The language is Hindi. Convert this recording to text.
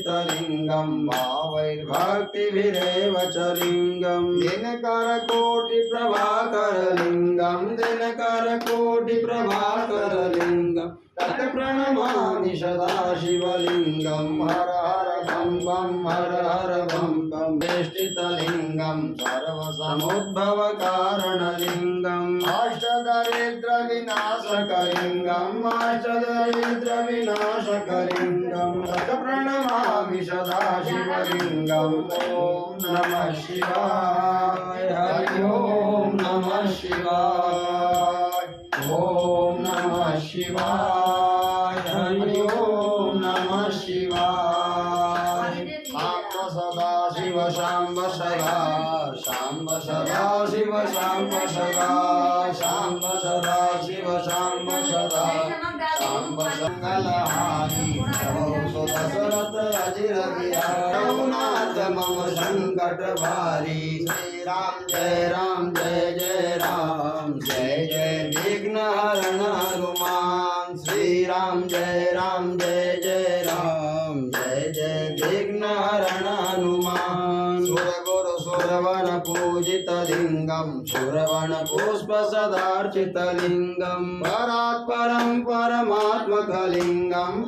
प्रतिष्ठितलिङ्गं भावैर्भक्तिभिरेव च लिङ्गं दिनकरकोटिप्रभाकरलिङ्गं दिनकरकोटिप्रभाकरलिङ्गं तत्प्रणमामि सदा शिवलिङ्गं हर हर बं हर हर बं प्रतिष्ठितलिङ्गं सर्वसमुद्भवकारणलिङ्गम् अष्टदरिद्रविनाशकलिङ्गम् अष्टदरिद्रविनाशकलिङ्गं तत्प्रणमामि सदा शिवलिङ्गम् ॐ नमः शिवाय हरि ओम नमः शिवाय ओम नमः शिवाय हरि ओम नमः शिवाय शांब सदा शिव शांब सदा शांब सदा शिव शांब सदा शांब सदा शिव शांब सदा शांब मंगलहारी प्रभु दशरथ अजिर रघुनाथ मम संकट भारी श्री राम जय राम जय जय राम जय जय विघ्न हरण हनुमान श्री राम जय जय राम जय जय विघ्न हरण हनुमान सुरगुरु सुरवन पूजित लिंगम सुरवन पुष्प सदार्चित लिंगम परात् परम परमात्मक लिंगम